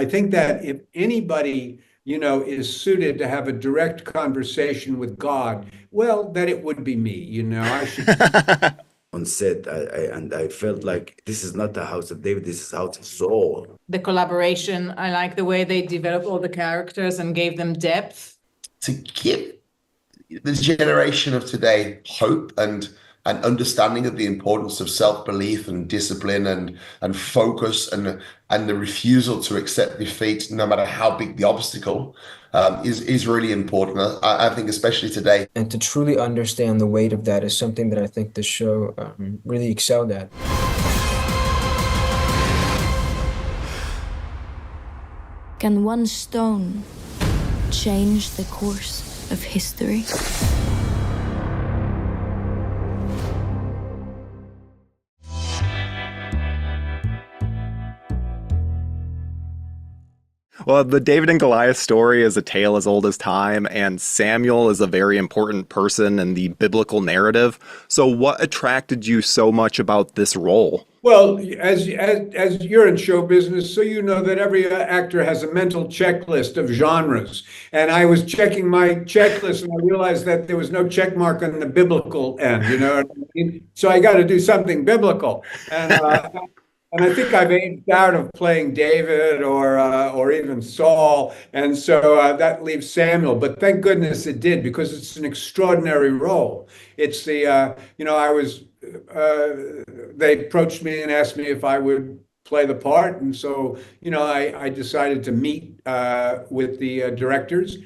I think that if anybody, is suited to have a direct conversation with God, well, that it would be me. I should. On set, and I felt like this is not the house of David, this is house of Saul. The collaboration, I like the way they developed all the characters and gave them depth. To give the generation of today hope and an understanding of the importance of self-belief and discipline and focus and the refusal to accept defeat, no matter how big the obstacle, is really important. I think especially today. And to truly understand the weight of that is something that I think the show really excelled at. Can one stone change the course of history? Well, the David and Goliath story is a tale as old as time, and Samuel is a very important person in the biblical narrative. So what attracted you so much about this role? Well, as you're in show business, so you know that every actor has a mental checklist of genres. And I was checking my checklist and I realized that there was no check mark on the biblical end, you know what I mean? So I got to do something biblical. And I think I've aged out of playing David or even Saul, and so that leaves Samuel. But thank goodness it did, because it's an extraordinary role. It's they approached me and asked me if I would play the part, and so I decided to meet with the directors,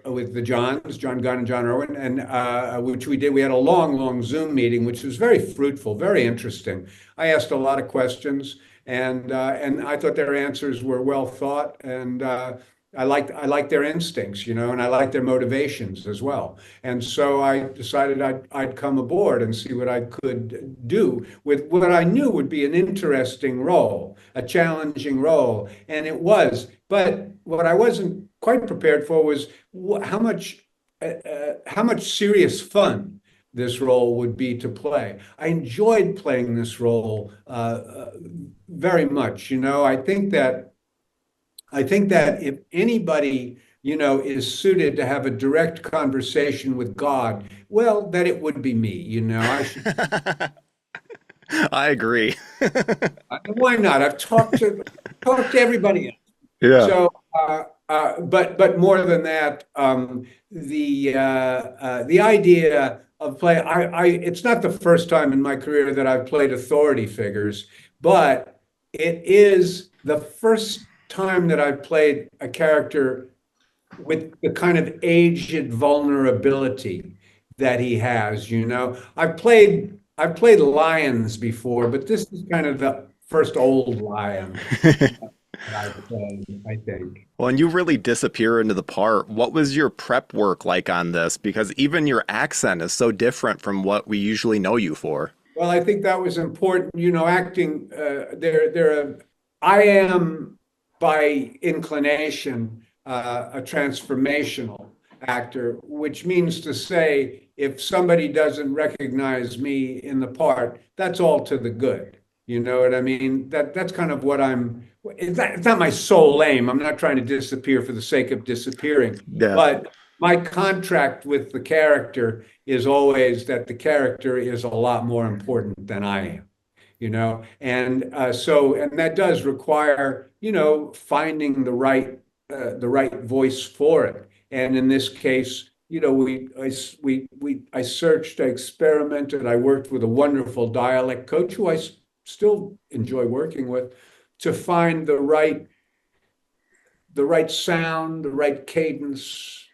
with the John Gunn and John Irwin, and which we did. We had a long Zoom meeting, which was very fruitful, very interesting. I asked a lot of questions, and I thought their answers were well thought, and I liked their instincts, and I liked their motivations as well. And so I decided I'd come aboard and see what I could do with what I knew would be an interesting role, a challenging role, and it was. But what I wasn't quite prepared for was how much serious fun this role would be to play. I enjoyed playing this role very much. I think that if anybody, is suited to have a direct conversation with God, well, that it would be me. I should. I agree. Why not? I've talked to everybody else. Yeah. So, but more than that, the idea of play. It's not the first time in my career that I've played authority figures, but it is the first time that I've played a character with the kind of aged vulnerability that he has. I've played lions before, but this is kind of the first old lion I've played, I think. Well, and you really disappear into the part. What was your prep work like on this? Because even your accent is so different from what we usually know you for. Well, I think that was important. Acting, I am by inclination a transformational actor, which means to say, if somebody doesn't recognize me in the part, that's all to the good. You know what I mean? That's kind of what it's not my sole aim. I'm not trying to disappear for the sake of disappearing. Yeah. But my contract with the character is always that the character is a lot more important than I am. And that does require, finding the right voice for it. And in this case, I searched, I experimented, I worked with a wonderful dialect coach who I still enjoy working with, to find the right sound, the right cadence,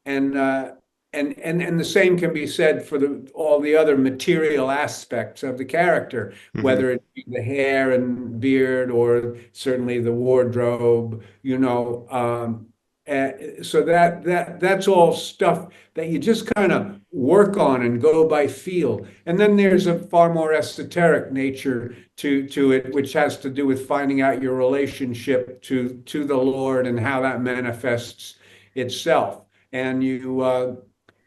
and the same can be said for all the other material aspects of the character, Mm-hmm. whether it be the hair and beard or certainly the wardrobe, so that's all stuff that you just kind of work on and go by feel. And then there's a far more esoteric nature to it, which has to do with finding out your relationship to the Lord and how that manifests itself. And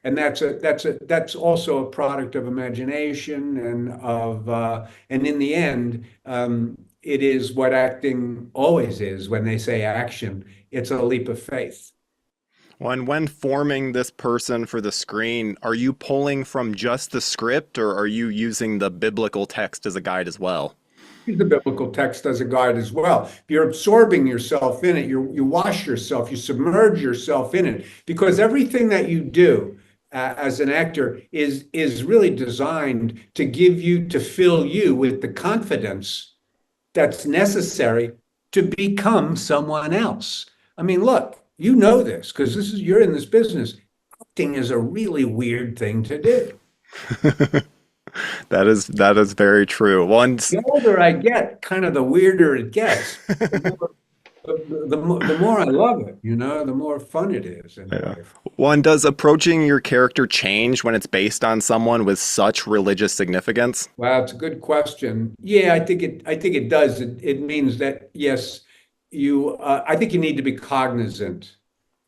and that's also a product of imagination and in the end, it is what acting always is when they say action. It's a leap of faith. Well, and when forming this person for the screen, are you pulling from just the script, or are you using the biblical text as a guide as well? Use the biblical text as a guide as well. You're absorbing yourself in it. You wash yourself. You submerge yourself in it, because everything that you do as an actor is really designed to fill you with the confidence that's necessary to become someone else. I mean, look, you know this because you're in this business. Acting is a really weird thing to do. That is very true. The older I get, kind of the weirder it gets. The more I love it, the more fun it is in life. One, does approaching your character change when it's based on someone with such religious significance? Wow, it's a good question. Yeah, I think it does. It means that yes, I think you need to be cognizant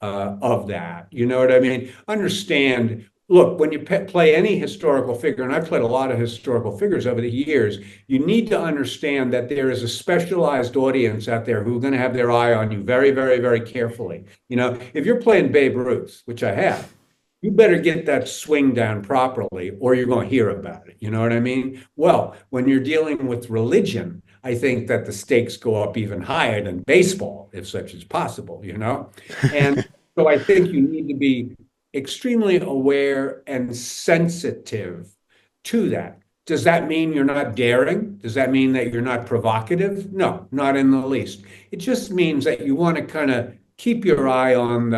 of that. You know what I mean? Understand. Look, when you play any historical figure, and I've played a lot of historical figures over the years, you need to understand that there is a specialized audience out there who are going to have their eye on you very, very, very carefully. If you're playing Babe Ruth, which I have, you better get that swing down properly, or you're going to hear about it. You know what I mean? Well, when you're dealing with religion, I think that the stakes go up even higher than baseball, if such is possible, And so I think you need to be extremely aware and sensitive to that. Does that mean you're not daring? Does that mean that you're not provocative? No, not in the least. It just means that you want to kind of keep your eye on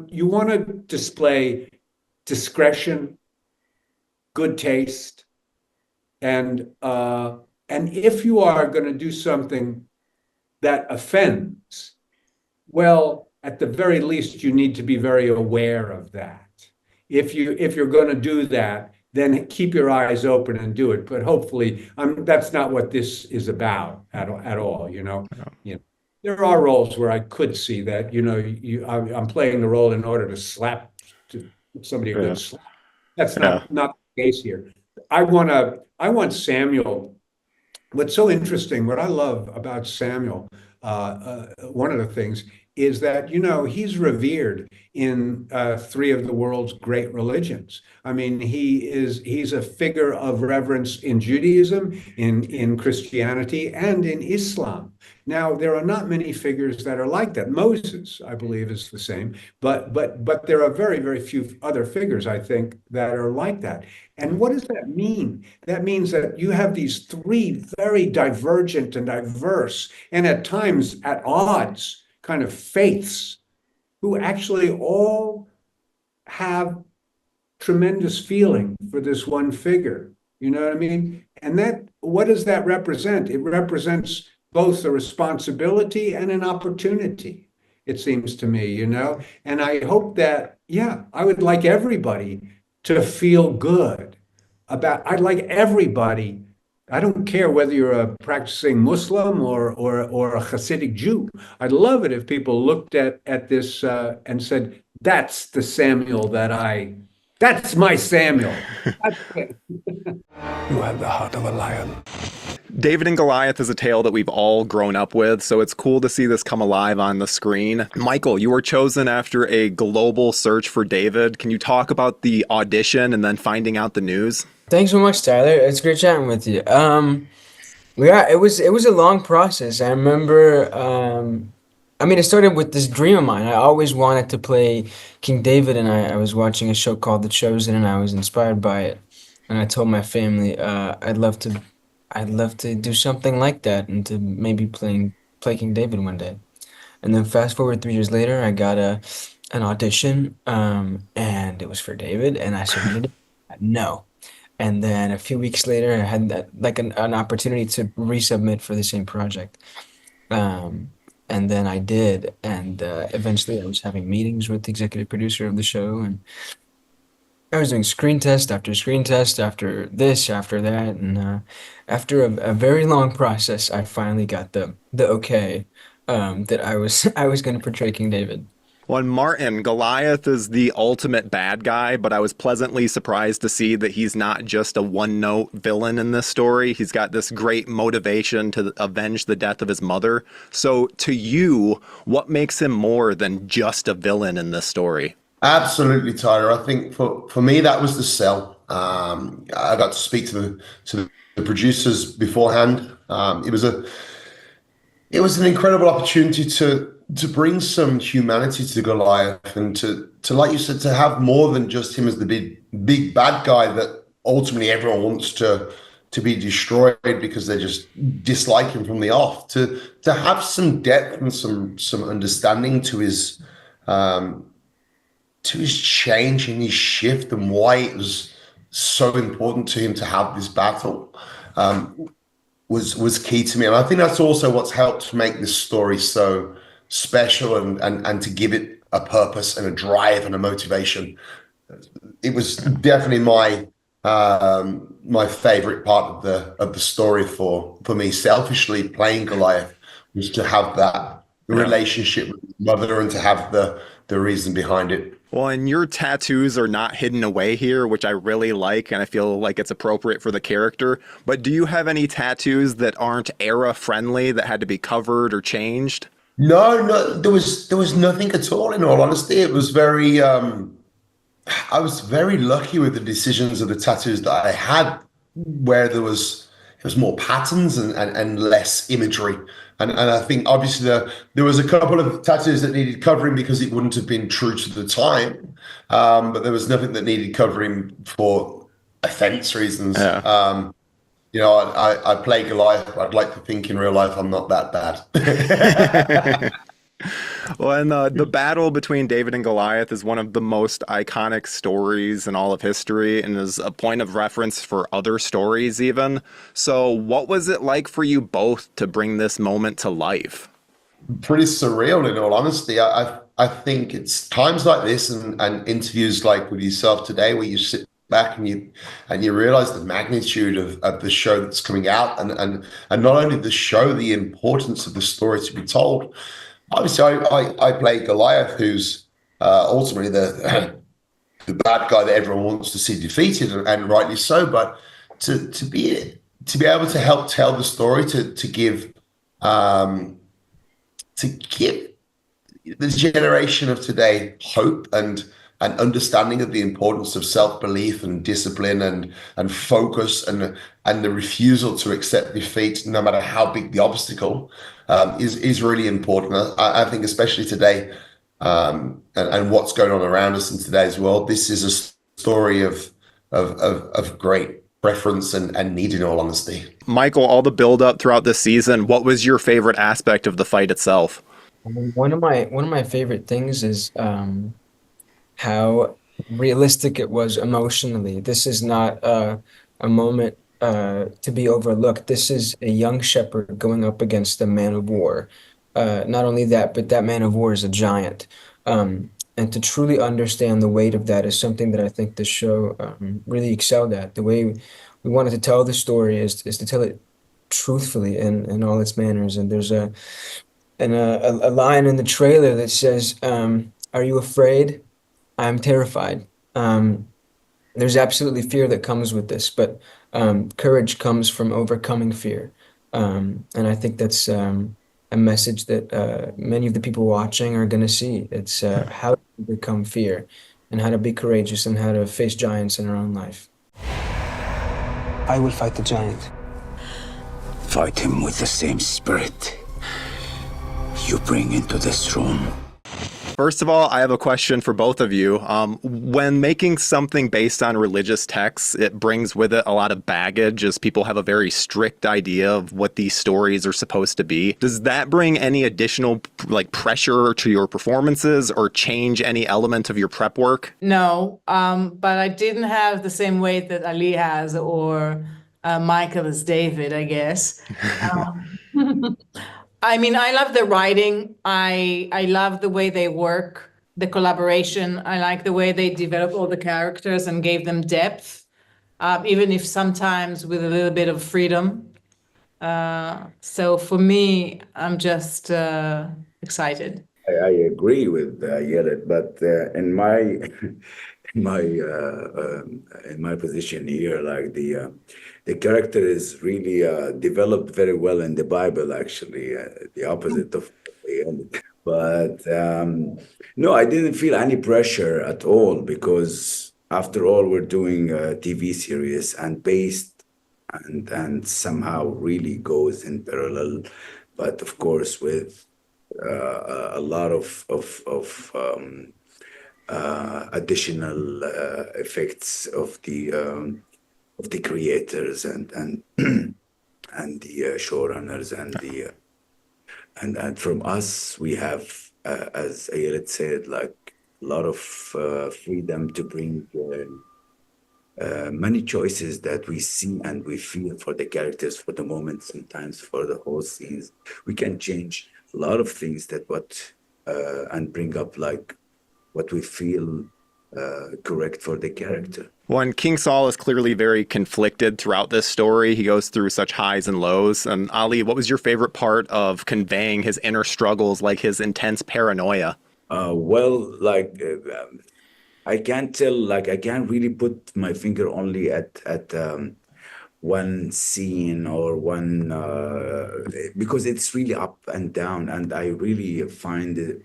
you want to display discretion, good taste, and if you are going to do something that offends, well, at the very least, you need to be very aware of that. If you're going to do that, then keep your eyes open and do it. But hopefully, that's not what this is about at all. There are roles where I could see that. I'm playing the role in order to somebody a good slap. That's not the case here. I want Samuel. What's so interesting, what I love about Samuel, one of the things is that, he's revered in three of the world's great religions. I mean, he's a figure of reverence in Judaism, in Christianity, and in Islam. Now, there are not many figures that are like that. Moses, I believe, is the same, but there are very, very few other figures, I think, that are like that. And what does that mean? That means that you have these three very divergent and diverse, and at times at odds, kind of faiths, who actually all have tremendous feeling for this one figure. You know what I mean? And what does that represent? It represents both a responsibility and an opportunity, it seems to me, And I hope that, I would like everybody to feel good I'd like everybody. I don't care whether you're a practicing Muslim or a Hasidic Jew. I'd love it if people looked at this and said, "That's the Samuel that's my Samuel." You have the heart of a lion. David and Goliath is a tale that we've all grown up with, so it's cool to see this come alive on the screen. Michael, you were chosen after a global search for David. Can you talk about the audition and then finding out the news? Thanks so much, Tyler. It's great chatting with you. It was a long process. I remember, it started with this dream of mine. I always wanted to play King David, and I was watching a show called The Chosen, and I was inspired by it. And I told my family, I'd love to do something like that, and to maybe play King David one day. And then fast forward 3 years later, I got an audition, and it was for David, and I submitted it. No. And then a few weeks later, I had an opportunity to resubmit for the same project. And then I did, and eventually I was having meetings with the executive producer of the show, and I was doing screen test after screen test, after this, after that, and after a very long process, I finally got the okay that I was going to portray King David. Well, and Martin, Goliath is the ultimate bad guy, but I was pleasantly surprised to see that he's not just a one-note villain in this story. He's got this great motivation to avenge the death of his mother. So to you, what makes him more than just a villain in this story? Absolutely, Tyler. I think for me that was the sell. I got to speak to the producers beforehand. It was an incredible opportunity to bring some humanity to Goliath and to like you said, to have more than just him as the big bad guy that ultimately everyone wants to be destroyed because they just dislike him from the off. To have some depth and some understanding to his change and his shift and why it was so important to him to have this battle was key to me. And I think that's also what's helped make this story so special and to give it a purpose and a drive and a motivation. It was definitely my favorite part of the story for me, selfishly playing Goliath, was to have that relationship with his mother and to have the reason behind it. Well, and your tattoos are not hidden away here, which I really like, and I feel like it's appropriate for the character. But do you have any tattoos that aren't era-friendly that had to be covered or changed? No, there was nothing at all, in all honesty. It was very, I was very lucky with the decisions of the tattoos that I had, where it was more patterns and less imagery. And I think obviously there was a couple of tattoos that needed covering because it wouldn't have been true to the time. But there was nothing that needed covering for offense reasons. Yeah. I play Goliath. I'd like to think in real life I'm not that bad. Well, and the battle between David and Goliath is one of the most iconic stories in all of history and is a point of reference for other stories even. So what was it like for you both to bring this moment to life? Pretty surreal, in all honesty. I think it's times like this and interviews like with yourself today where you sit back and you realize the magnitude of the show that's coming out and not only the show, the importance of the story to be told. Obviously, I play Goliath, who's ultimately the bad guy that everyone wants to see defeated, and rightly so. But to be able to help tell the story, to give the generation of today hope and understanding of the importance of self-belief and discipline and focus and the refusal to accept defeat, no matter how big the obstacle, is really important. I think especially today, and what's going on around us in today's world, this is a story of great preference and need, in all honesty. Michael, all the build-up throughout this season, what was your favorite aspect of the fight itself? One of my favorite things is how realistic it was emotionally. This is not a moment to be overlooked. This is a young shepherd going up against a man of war. Not only that, but that man of war is a giant. And to truly understand the weight of that is something that I think the show really excelled at. The way we wanted to tell the story is to tell it truthfully in all its manners. And there's a line in the trailer that says, "Are you afraid? I'm terrified." There's absolutely fear that comes with this, but courage comes from overcoming fear. And I think that's a message that many of the people watching are going to see. It's how to overcome fear and how to be courageous and how to face giants in our own life. I will fight the giant. Fight him with the same spirit you bring into this room. First of all, I have a question for both of you. When making something based on religious texts, it brings with it a lot of baggage as people have a very strict idea of what these stories are supposed to be. Does that bring any additional pressure to your performances or change any element of your prep work? No, but I didn't have the same weight that Ali has or Michael as David, I guess. I mean, I love the writing. I love the way they work, the collaboration. I like the way they developed all the characters and gave them depth, even if sometimes with a little bit of freedom. So for me, I'm just excited. I agree with Ayelet, but in my in my in my position here, like the character is really developed very well in the Bible, actually, the opposite of Ayelet. But no, I didn't feel any pressure at all because after all, we're doing a TV series and based and somehow really goes in parallel, but of course with a lot of additional effects of the creators and and the showrunners and from us we have as Ayelet said, like a lot of freedom to bring many choices that we see and we feel for the characters for the moment, sometimes for the whole scenes. We can change a lot of things that and bring up like what we feel correct for the character. Well, and King Saul is clearly very conflicted throughout this story. He goes through such highs and lows. And Ali, what was your favorite part of conveying his inner struggles, like his intense paranoia? Well, like I can't tell, like I can't really put my finger only at one scene or one because it's really up and down, and I really find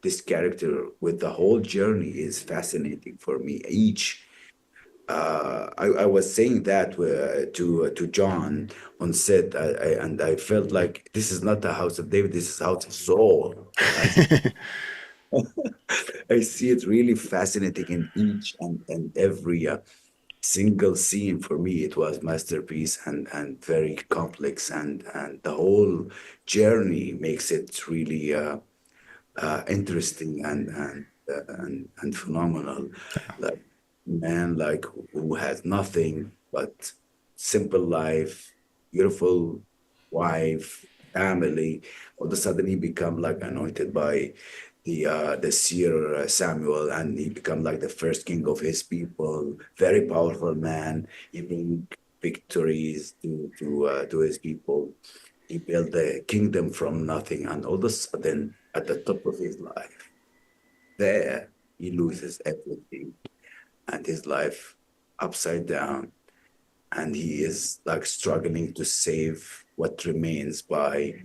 this character with the whole journey is fascinating for me. I was saying that to John on set, and I felt like this is not the house of David, this is house of Saul. I see it really fascinating in each and every single scene. For me, it was masterpiece and very complex, and the whole journey makes it really interesting and phenomenal. Like man, like who has nothing but simple life, beautiful wife, family. All of a sudden, he become like anointed by the seer Samuel, and he become like the first king of his people. Very powerful man. He bring victories to his people. He built a kingdom from nothing, and all of a sudden, at the top of his life, there he loses everything, and his life upside down, and he is like struggling to save what remains by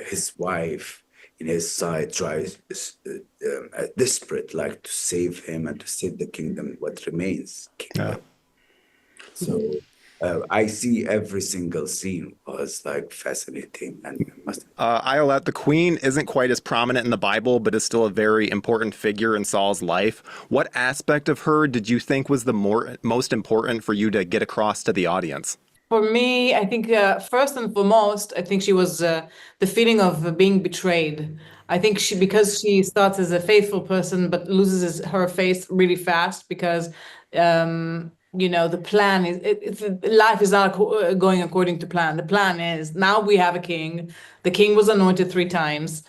his wife in his side tries desperate like to save him and to save the kingdom what remains. So I see every single scene was like fascinating and Ayelet, the queen isn't quite as prominent in the Bible, but is still a very important figure in Saul's life. What aspect of her did you think was the most important for you to get across to the audience? For me, I think first and foremost, I think she was the feeling of being betrayed. I think because she starts as a faithful person, but loses her faith really fast because, the plan is, life is not going according to plan. The plan is now we have a king. The king was anointed 3 times.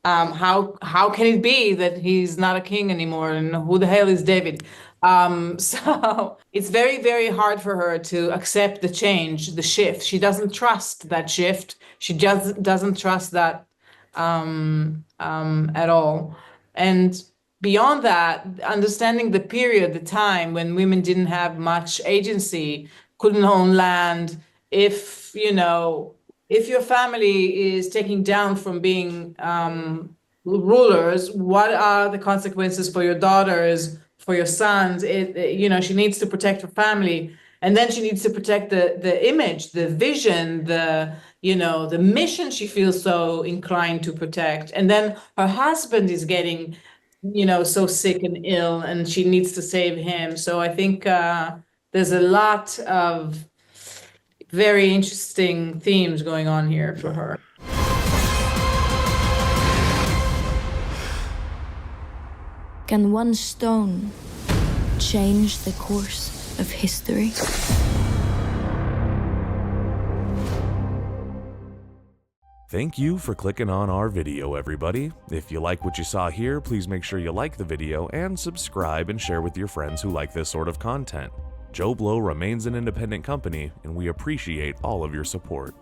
How can it be that he's not a king anymore? And who the hell is David? So it's very, very hard for her to accept the change, the shift. She doesn't trust that shift. She just doesn't trust that at all. And beyond that, understanding the period, the time when women didn't have much agency, couldn't own land. If your family is taking down from being rulers, what are the consequences for your daughters, for your sons? She needs to protect her family, and then she needs to protect the image, the vision, the mission she feels so inclined to protect. And then her husband is getting, so sick and ill, and she needs to save him. So I think there's a lot of very interesting themes going on here for her. Can one stone change the course of history? Thank you for clicking on our video, everybody. If you like what you saw here, please make sure you like the video and subscribe and share with your friends who like this sort of content. JoBlo remains an independent company, and we appreciate all of your support.